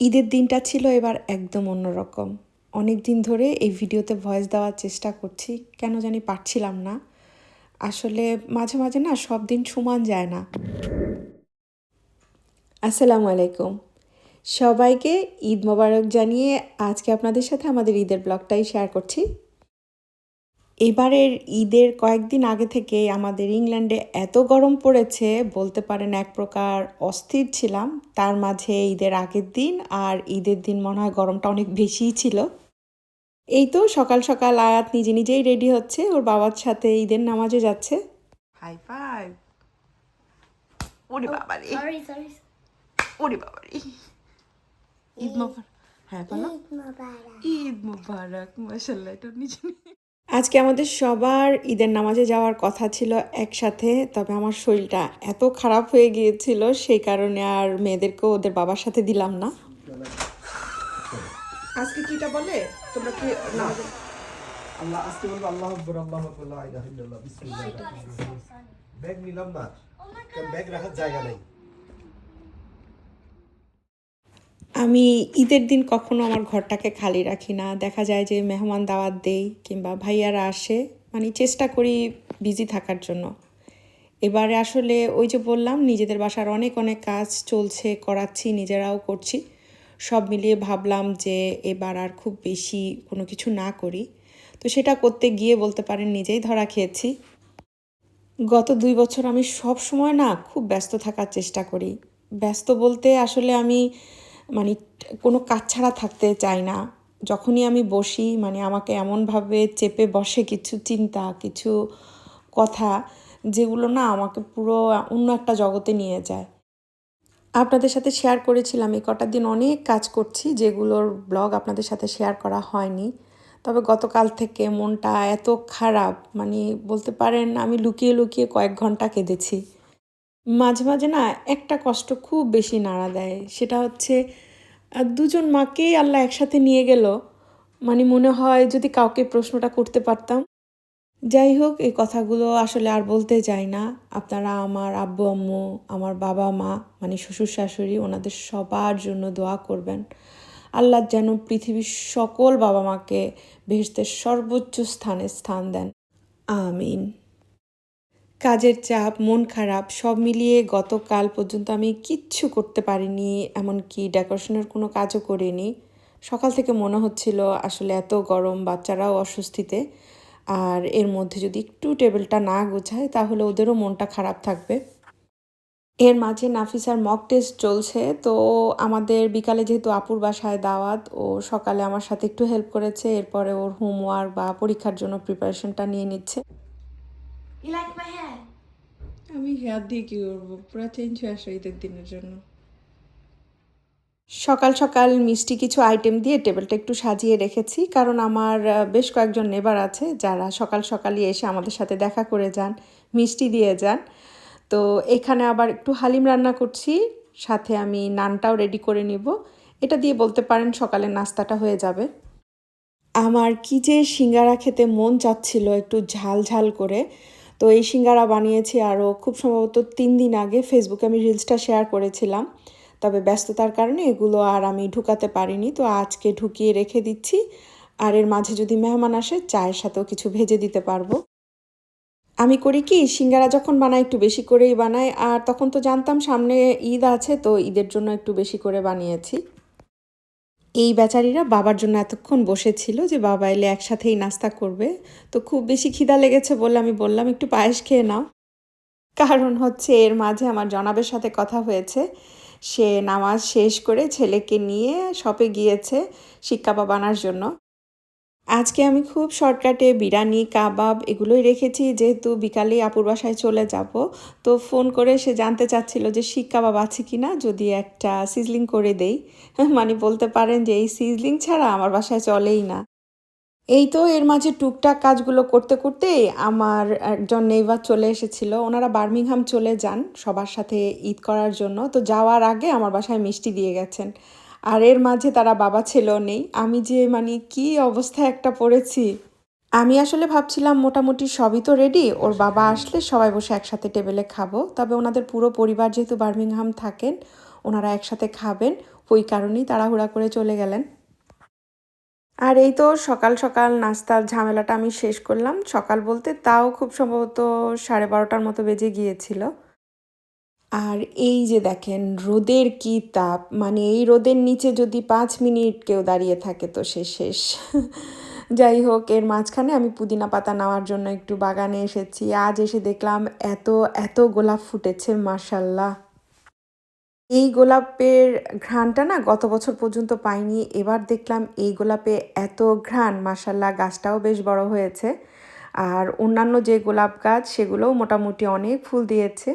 ঈদের দিনটা ছিল এবার একদম অন্যরকম। অনেক দিন ধরে এই ভিডিওতে ভয়েস দেওয়ার চেষ্টা করছি, কেন জানি পারছিলাম না। আসলে মাঝে মাঝে না সব দিন সমান যায় না। আসসালামু আলাইকুম সবাইকে, ঈদ মোবারক জানিয়ে আজকে আপনাদের সাথে আমাদের ঈদের ব্লগটাই শেয়ার করছি। এবারের ঈদের কয়েকদিন আগে থেকে আমাদের ইংল্যান্ডে এত গরম পড়েছে, বলতে পারেন এক প্রকার অস্থির ছিলাম। তার মাঝে ঈদের আগের দিন আর ঈদের দিন মনে হয় গরমটা অনেক বেশিই ছিল। এই তো সকাল সকাল আয়াত নিজে নিজেই রেডি হচ্ছে, ওর বাবার সাথে ঈদের নামাজে যাচ্ছে। High five. ওরে বাবারে, Sorry. ওরে বাবারে। ঈদ মোবারক। হ্যাঁ বলো। ঈদ মোবারক। মাশাআল্লাহ, এটা নিজে আজকে আমাদের সবার ঈদের নামাজে যাওয়ার কথা ছিল একসাথে, তবে আমার শরীরটা এত খারাপ হয়ে গিয়েছিল সেই কারণে আর মেয়েদেরকেও ওদের বাবার সাথে দিলাম না। আজকে কিটা বলে তোমরা কি নামাজে আল্লাহ আজকে বলবো আল্লাহু আকবার লা ইলাহা ইল্লাল্লাহ বিসমিল্লাহির রহমানির রহিম। ব্যাগ নিলাম না, কারণ ব্যাগ রাখার জায়গা নেই। আমি ঈদের দিন কখনো আমার ঘরটাকে খালি রাখি না। দেখা যায় যে মেহমান দাওয়াত দেই কিংবা ভাইয়ারা আসে, মানে চেষ্টা করি বিজি থাকার জন্য। এবারে আসলে ওই যে বললাম, নিজেদের বাসার অনেক অনেক কাজ চলছে, করাচ্ছি, নিজেরাও করছি। সব মিলিয়ে ভাবলাম যে এবার আর খুব বেশি কোনো কিছু না করি। তো সেটা করতে গিয়ে বলতে পারেন নিজেই ধরা খেয়েছি। গত 2 বছর আমি সব সময় না খুব ব্যস্ত থাকার চেষ্টা করি। ব্যস্ত বলতে আসলে আমি মানে কোনো কাজ ছাড়া থাকতে চাই না। যখনই আমি বসি মানে আমাকে এমনভাবে চেপে বসে কিছু চিন্তা, কিছু কথা, যেগুলো না আমাকে পুরো অন্য একটা জগতে নিয়ে যায়। আপনাদের সাথে শেয়ার করেছিলাম এই কটা দিন অনেক কাজ করছি, যেগুলোর ব্লগ আপনাদের সাথে শেয়ার করা হয়নি। তবে গতকাল থেকে মনটা এত খারাপ, মানে বলতে পারেন আমি লুকিয়ে লুকিয়ে কয়েক ঘন্টা কেঁদেছি। মাঝে মাঝে না একটা কষ্ট খুব বেশি নাড়া দেয়, সেটা হচ্ছে দুজন মাকেই আল্লাহ একসাথে নিয়ে গেল। মানে মনে হয় যদি কাউকে প্রশ্নটা করতে পারতাম। যাই হোক, এই কথাগুলো আসলে আর বলতে চাই না। আপনারা আমার আব্বু আম্মু, আমার বাবা মা মানে শ্বশুর শাশুড়ি, ওনাদের সবার জন্য দোয়া করবেন। আল্লাহ যেন পৃথিবীর সকল বাবা মাকে বেহেশতের সর্বোচ্চ স্থানে স্থান দেন, আমিন। কাজের চাপ, মন খারাপ সব মিলিয়ে গতকাল পর্যন্ত আমি কিচ্ছু করতে পারিনি, এমনকি ডেকোরেশনের কোনো কাজও করিনি। সকাল থেকে মনে হচ্ছিল আসলে এত গরম, বাচ্চারাও অস্বস্তিতে, আর এর মধ্যে যদি একটু টেবিলটা না গোছায় তাহলে ওদেরও মনটা খারাপ থাকবে। এর মাঝে নাফিসার মক টেস্ট চলছে, তো আমাদের বিকালে যেহেতু আপুর বাসায় দাওয়াত, ও সকালে আমার সাথে একটু হেল্প করেছে, এরপরে ওর হোমওয়ার্ক বা পরীক্ষার জন্য প্রিপারেশনটা নিয়ে নিচ্ছে। You like my hair? আমি হেয়ার দিয়ে কী করবো, পুরো চেঞ্জ হয়ে আসো ঈদের দিনের জন্য। সকাল সকাল মিষ্টি কিছু আইটেম দিয়ে টেবিলটা একটু সাজিয়ে রেখেছি, কারণ আমার বেশ কয়েকজন নেবার আছে যারা সকাল সকালই এসে আমাদের সাথে দেখা করে যান, মিষ্টি দিয়ে যান। তো এখানে আবার একটু হালিম রান্না করছি, সাথে আমি নানটাও রেডি করে নিব। এটা দিয়ে বলতে পারেন সকালের নাস্তাটা হয়ে যাবে। আমার কি যে সিঙ্গারা খেতে মন চাচ্ছিল একটু ঝাল ঝাল করে, তো এই সিঙ্গারা বানিয়েছি আরও খুব সম্ভবত 3 দিন আগে। ফেসবুকে আমি রিলসটা শেয়ার করেছিলাম, তবে ব্যস্ততার কারণে এগুলো আর আমি ঢুকাতে পারিনি। তো আজকে ঢুকিয়ে রেখে দিচ্ছি, আর এর মাঝে যদি মেহমান আসে চায়ের সাথেও কিছু ভেজে দিতে পারবো। আমি করি কি, সিঙ্গারা যখন বানাই একটু বেশি করেই বানাই, আর তখন তো জানতাম সামনে ঈদ আছে, তো ঈদের জন্য একটু বেশি করে বানিয়েছি। এই বেচারিরা বাবার জন্য এতক্ষণ বসেছিল যে বাবা এলে একসাথেই নাস্তা করবে। তো খুব বেশি খিদা লেগেছে বলে আমি বললাম একটু পায়েস খেয়ে নাও। কারণ হচ্ছে এর মাঝে আমার জনাবের সাথে কথা হয়েছে, সে নামাজ শেষ করে ছেলেকে নিয়ে শপে গিয়েছে শিক কাবাব আনার জন্য। আজকে আমি খুব শর্টকাটে বিরিয়ানি, কাবাব এগুলোই রেখেছি, যেহেতু বিকালেই আপুর বাসায় চলে যাব। তো ফোন করে সে জানতে চাচ্ছিল যে শিক কাবাব আছে কি না, যদি একটা সিজলিং করে দেই। মানে বলতে পারেন যে এই সিজলিং ছাড়া আমার বাসায় চলেই না। এই তো এর মাঝে টুকটাক কাজগুলো করতে করতে আমার একজন নেইবার চলে এসেছিল। ওনারা বার্মিংহাম চলে যান সবার সাথে ঈদ করার জন্য, তো যাওয়ার আগে আমার বাসায় মিষ্টি দিয়ে গেছেন। আর এর মাঝে তারা বাবা ছেলেও নেই। আমি যে মানে কি অবস্থায় একটা পড়েছি। আমি আসলে ভাবছিলাম মোটামুটি সবই তো রেডি, ওর বাবা আসলে সবাই বসে একসাথে টেবিলে খাবো। তবে ওনাদের পুরো পরিবার যেহেতু বার্মিংহাম থাকেন, ওনারা একসাথে খাবেন, ওই কারণেই তাড়াহুড়া করে চলে গেলেন। আর এই তো সকাল সকাল নাস্তার ঝামেলাটা আমি শেষ করলাম। সকাল বলতে তাও খুব সম্ভবত 12:30টার মতো বেজে গিয়েছিল। আর এই যে দেখেন রোদের কি তাপ, মানে এই রোদের নিচে যদি 5 মিনিট কেউ দাঁড়িয়ে থাকে তো সে শেষ। যাই হোক, এর মাঝখানে আমি পুদিনা পাতা নেওয়ার জন্য একটু বাগানে এসেছি। আজ এসে দেখলাম এত এত গোলাপ ফুটেছে, মাশাল্লাহ। এই গোলাপের ঘ্রাণটা না গত বছর পর্যন্ত পাইনি, এবার দেখলাম এই গোলাপে এত ঘ্রাণ, মাশাল্লাহ। গাছটাও বেশ বড় হয়েছে। আর অন্যান্য যে গোলাপ গাছ সেগুলোও মোটামুটি অনেক ফুল দিয়েছে।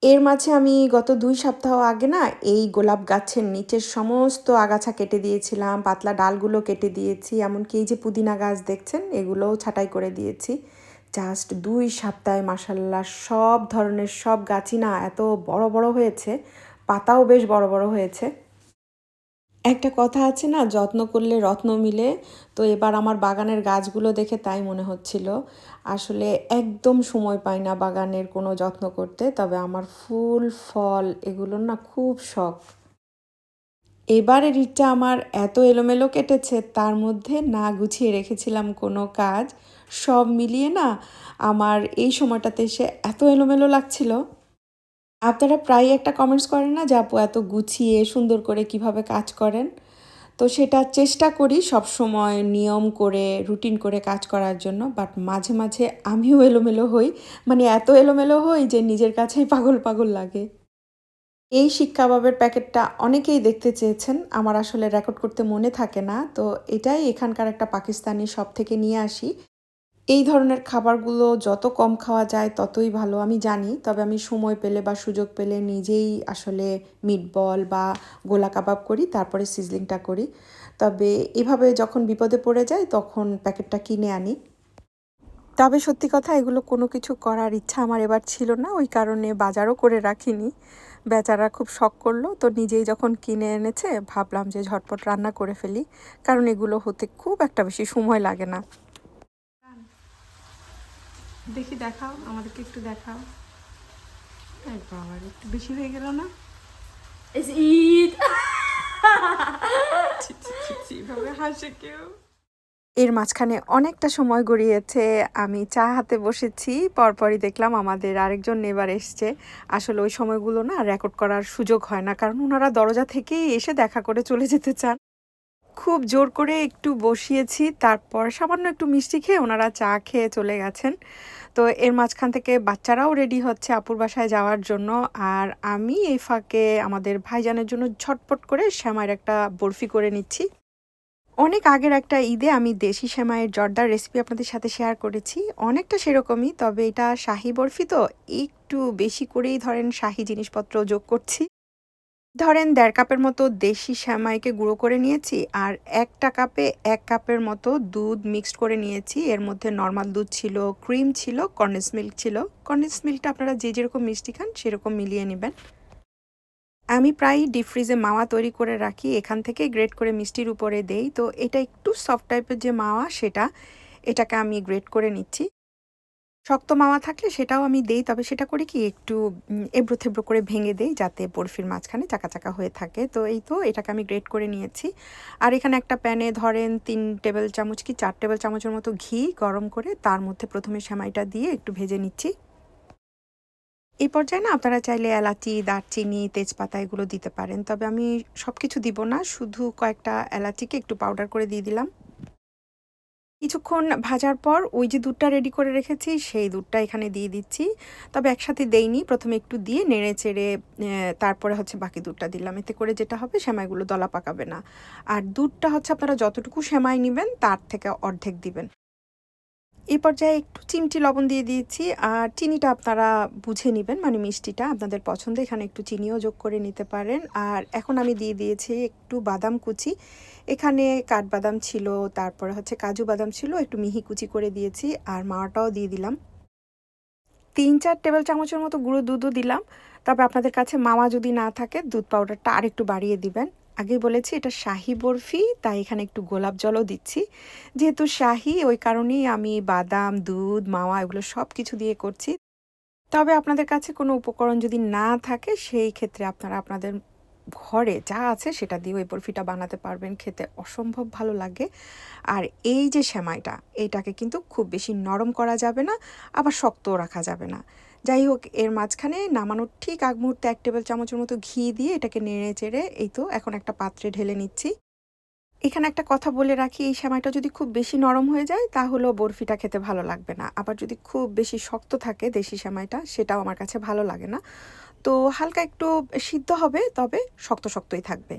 এর মাঝে আমি গত 2 সপ্তাহ আগে না এই গোলাপ গাছের নিচের সমস্ত আগাছা কেটে দিয়েছিলাম, পাতলা ডালগুলো কেটে দিয়েছি, এমনকি এই যে পুদিনা গাছ দেখছেন এগুলোও ছাঁটাই করে দিয়েছি। জাস্ট 2 সপ্তাহে মাশাল্লাহ সব ধরনের সব গাছই না এত বড় বড় হয়েছে, পাতাও বেশ বড় বড় হয়েছে। একটা কথা আছে না, যত্ন করলে রত্ন মিলে। তো এবার আমার বাগানের গাছগুলো দেখে তাই মনে হচ্ছিল। আসলে একদম সময় পাই না বাগানের কোনো যত্ন করতে, তবে আমার ফুল ফল এগুলোর না খুব শখ। এবারের ঈদটা আমার এত এলোমেলো কেটেছে, তার মধ্যে না গুছিয়ে রেখেছিলাম কোনো কাজ। সব মিলিয়ে না আমার এই সময়টাতে এসে এত এলোমেলো লাগছিল। আপনারা প্রায়ই একটা কমেন্টস করেন না যে আপু এত গুছিয়ে সুন্দর করে কিভাবে কাজ করেন। তো সেটা চেষ্টা করি সবসময় নিয়ম করে রুটিন করে কাজ করার জন্য, বাট মাঝে মাঝে আমিও এলোমেলো হই, মানে এত এলোমেলো হই যে নিজের কাছেই পাগল পাগল লাগে। এই শিক কাবাবের প্যাকেটটা অনেকেই দেখতে চেয়েছেন, আমার আসলে রেকর্ড করতে মনে থাকে না, তো এটাই এখানকার একটা পাকিস্তানি শপ থেকে নিয়ে আসি। এই ধরনের খাবারগুলো যত কম খাওয়া যায় ততই ভালো আমি জানি, তবে আমি সময় পেলে বা সুযোগ পেলে নিজেই আসলে মিটবল বা গোলা কাবাব করি, তারপরে সিজলিংটা করি। তবে এভাবে যখন বিপদে পড়ে যাই তখন প্যাকেটটা কিনে আনি। তবে সত্যি কথা, এগুলো কোনো কিছু করার ইচ্ছা আমার এবার ছিল না, ওই কারণে বাজারও করে রাখিনি। বেচারা খুব শখ করলো, তো নিজেই যখন কিনে এনেছে ভাবলাম যে ঝটপট রান্না করে ফেলি, কারণ এগুলো হতে খুব একটা বেশি সময় লাগে না। দেখি দেখাও, আমাদেরকে একটু দেখাও। বাবার একটু বেশি হয়ে গেল না? It's Eid. এভাবে হাসে কেউ? এর মাঝখানে অনেকটা সময় গড়িয়েছে, আমি চা হাতে বসেছি, পরপরই দেখলাম আমাদের আরেকজন নেবার এসছে। আসলে ওই সময়গুলো না রেকর্ড করার সুযোগ হয় না, কারণ ওনারা দরজা থেকেই এসে দেখা করে চলে যেতে চান। খুব জোর করে একটু বসিয়েছি, তারপর সামান্য একটু মিষ্টি খেয়ে ওনারা চা খেয়ে চলে গেছেন। তো এর মাঝখান থেকে বাচ্চারাও রেডি হচ্ছে আপুর বাসায় যাওয়ার জন্য, আর আমি এই ফাঁকে আমাদের ভাইজানের জন্য ঝটপট করে সেমাইয়ের একটা বরফি করে নিচ্ছি। অনেক আগের একটা ঈদে আমি দেশি সেমাইয়ের জর্দার রেসিপি আপনাদের সাথে শেয়ার করেছি, অনেকটা সেরকমই, তবে এটা শাহি বরফি, তো একটু বেশি করেই ধরেন শাহি জিনিসপত্র যোগ করছি। ধরেন 1.5 কাপের মতো দেশি সেমাইকে গুঁড়ো করে নিয়েছি, আর 1টা কাপে 1 কাপের মতো দুধ মিক্সড করে নিয়েছি। এর মধ্যে নর্মাল দুধ ছিল, ক্রিম ছিল, কনডেন্স মিল্ক ছিল। কনডেন্স মিল্কটা আপনারা যে যেরকম মিষ্টি খান সেরকম মিলিয়ে নেবেন। আমি প্রায়ই ডিপ ফ্রিজে মাওয়া তৈরি করে রাখি, এখান থেকে গ্রেট করে মিষ্টির উপরে দেই। তো এটা একটু সফট টাইপের যে মাওয়া এটাকে আমি গ্রেট করে নিচ্ছি। শক্ত মাওয়া থাকলে সেটাও আমি দেই, তবে সেটা করি কি একটু এবড়ো থেবড়ো করে ভেঙে দেই যাতে বরফির মাঝখানে চাকা চাকা হয়ে থাকে। তো এই তো এটাকে আমি গ্রেট করে নিয়েছি। আর এখানে একটা প্যানে ধরেন 3 টেবিল চামচ কি 4 টেবিল চামচের মতো ঘি গরম করে তার মধ্যে প্রথমে সেমাইটা দিয়ে একটু ভেজে নিচ্ছি। এই পর্যায়ে না আপনারা চাইলে এলাচি, দারচিনি, তেজপাতা এগুলো দিতে পারেন, তবে আমি সব কিছু দিব না, শুধু কয়েকটা এলাচিকে একটু পাউডার করে দিয়ে দিলাম। কিছুক্ষণ ভাজার পর ওই যে দুধটা রেডি করে রেখেছি সেই দুধটা এখানে দিয়ে দিচ্ছি, তবে একসাথে দেইনি, প্রথমে একটু দিয়ে নেড়ে চেড়ে তারপরে হচ্ছে বাকি দুধটা দিলাম। এতে করে যেটা হবে সেমাইগুলো দলা পাকাবে না। আর দুধটা হচ্ছে আপনারা যতটুকু সেমাই নেবেন তার থেকে অর্ধেক দিবেন। এই পর্যায়ে একটু চিমটি লবণ দিয়ে দিয়েছি, আর চিনিটা আপনারা বুঝে নেবেন, মানে মিষ্টিটা আপনাদের পছন্দ, এখানে একটু চিনিও যোগ করে নিতে পারেন। আর এখন আমি দিয়ে দিয়েছি একটু বাদাম কুচি, এখানে কাঠবাদাম ছিল, তারপরে হচ্ছে কাজু বাদাম ছিল, একটু মিহি কুচি করে দিয়েছি, আর মাওয়াটাও দিয়ে দিলাম। 3-4 টেবিল চামচের মতো গুঁড়ো দুধও দিলাম, তবে আপনাদের কাছে মাওয়া যদি না থাকে দুধ পাউডারটা আর একটু বাড়িয়ে দিবেন। আগেই বলেছি এটা শাহি বরফি, তাই এখানে একটু গোলাপ জলও দিচ্ছি। যেহেতু শাহি ওই কারণেই আমি বাদাম, দুধ, মাওয়া এগুলো সব কিছু দিয়ে করছি। তবে আপনাদের কাছে কোনো উপকরণ যদি না থাকে সেই ক্ষেত্রে আপনারা আপনাদের ঘরে যা আছে সেটা দিয়ে ওই বরফিটা বানাতে পারবেন, খেতে অসম্ভব ভালো লাগে। আর এই যে সেমাইটা, এইটাকে কিন্তু খুব বেশি নরম করা যাবে না, আবার শক্তও রাখা যাবে না। যাই হোক, এর মাঝখানে নামানোর ঠিক আগ মুহূর্তে 1 টেবিল চামচের মতো ঘি দিয়ে এটাকে নেড়ে চেড়ে এই তো এখন একটা পাত্রে ঢেলে নিচ্ছি। এখানে একটা কথা বলে রাখি, এই সেমাইটা যদি খুব বেশি নরম হয়ে যায় তাহলেও বরফিটা খেতে ভালো লাগবে না। আবার যদি খুব বেশি শক্ত থাকে দেশি সেমাইটা, সেটাও আমার কাছে ভালো লাগে না। তো হালকা একটু সিদ্ধ হবে, তবে শক্ত শক্তই থাকবে।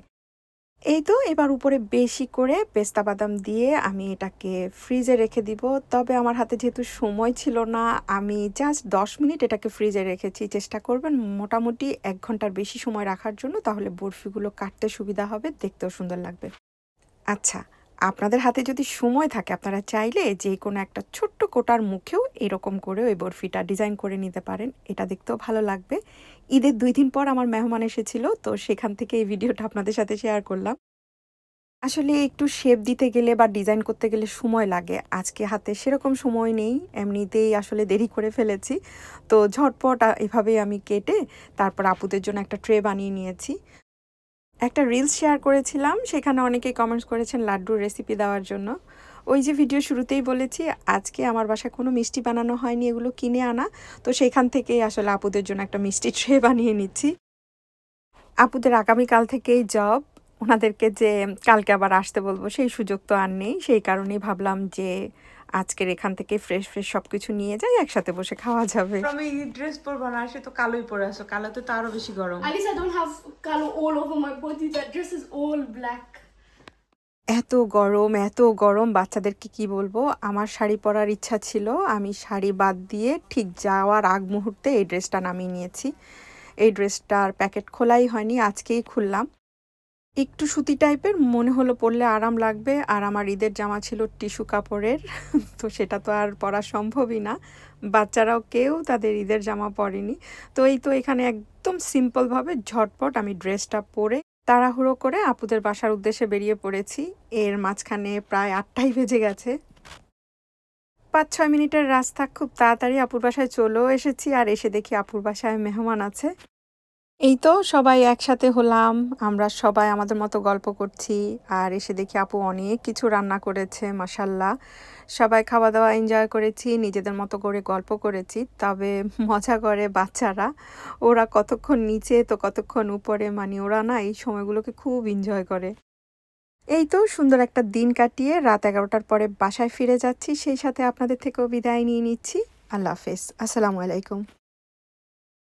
এই তো এবার উপরে বেশি করে পেস্তা বাদাম দিয়ে আমি এটাকে ফ্রিজে রেখে দিব। তবে আমার হাতে যেহেতু সময় ছিল না, আমি জাস্ট 10 মিনিট এটাকে ফ্রিজে রেখেছি। চেষ্টা করবেন মোটামুটি 1 ঘন্টার বেশি সময় রাখার জন্য, তাহলে বরফিগুলো কাটতে সুবিধা হবে, দেখতেও সুন্দর লাগবে। আচ্ছা, আপনাদের হাতে যদি সময় থাকে আপনারা চাইলে যে কোনো একটা ছোট্ট কোটার মুখেও এরকম করে ওই বরফিটা ডিজাইন করে নিতে পারেন, এটা দেখতেও ভালো লাগবে। ঈদের 2 দিন পর আমার মেহমান এসেছিল, তো সেখান থেকে এই ভিডিওটা আপনাদের সাথে শেয়ার করলাম। আসলে একটু শেপ দিতে গেলে বা ডিজাইন করতে গেলে সময় লাগে, আজকে হাতে সেরকম সময় নেই, এমনিতেই আসলে দেরি করে ফেলেছি। তো ঝটপট এভাবেই আমি কেটে তারপর আপুদের জন্য একটা ট্রে বানিয়ে নিয়েছি। একটা রিলস শেয়ার করেছিলাম, সেখানে অনেকেই কমেন্টস করেছেন লাড্ডুর রেসিপি দেওয়ার জন্য। ওই যে ভিডিও শুরুতেই বলেছি, আজকে আমার বাসায় কোনো মিষ্টি বানানো হয়নি, এগুলো কিনে আনা। তো সেখান থেকেই আসলে আপুদের জন্য একটা মিষ্টি ট্রে বানিয়ে নিচ্ছি। আপুদের আগামীকাল থেকেই জব, ওনাদেরকে যে কালকে আবার আসতে বলবো সেই সুযোগ তো আর নেই। সেই কারণেই ভাবলাম যে আজকের এখান থেকে ফ্রেশ ফ্রেশ সব কিছু নিয়ে যাই, একসাথে বসে খাওয়া যাবে। আমি ড্রেস পরবো না, সে তো কালোই পরে আসো, কালোতে তো আরো বেশি গরম। At least I don't have color all over my body. That dress is all black. এত গরম, এত গরম, বাচ্চাদেরকে কি বলবো। আমার শাড়ি পরার ইচ্ছা ছিল, আমি শাড়ি বাদ দিয়ে ঠিক যাওয়ার আগ মুহূর্তে এই ড্রেসটা নামিয়ে নিয়েছি। এই ড্রেসটার প্যাকেট খোলাই হয়নি, আজকেই খুললাম। একটু সুতি টাইপের মনে হলো, পরলে আরাম লাগবে। আর আমার ঈদের জামা ছিল টিস্যু কাপড়ের, তো সেটা তো আর পরা সম্ভবই না। বাচ্চারাও কেউ তাদের ঈদের জামা পরেনি। তো এই তো এখানে একদম সিম্পলভাবে ঝটপট আমি ড্রেসটা পরে তাড়াহুড়ো করে আপুদের বাসার উদ্দেশ্যে বেরিয়ে পড়েছি। এর মাঝখানে প্রায় 8টাই বেজে গেছে। 5-6 মিনিটের রাস্তা, খুব তাড়াতাড়ি আপুর বাসায় চলেও এসেছি। আর এসে দেখি আপুর বাসায় মেহমান আছে। এই তো সবাই একসাথে হলাম, আমরা সবাই আমাদের মতো গল্প করছি। আর এসে দেখি আপু অনেক কিছু রান্না করেছে, মাশাল্লাহ। সবাই খাওয়া দাওয়া এনজয় করেছি, নিজেদের মতো করে গল্প করেছি। তবে মজা করে বাচ্চারা, ওরা কতক্ষণ নিচে তো কতক্ষণ উপরে, মানে ওরা না এই সময়গুলোকে খুব এনজয় করে। এই তো সুন্দর একটা দিন কাটিয়ে রাত 11টার পরে বাসায় ফিরে যাচ্ছি, সেই সাথে আপনাদের থেকেও বিদায় নিয়ে নিচ্ছি। আল্লাহ হাফেজ, আসসালামু আলাইকুম।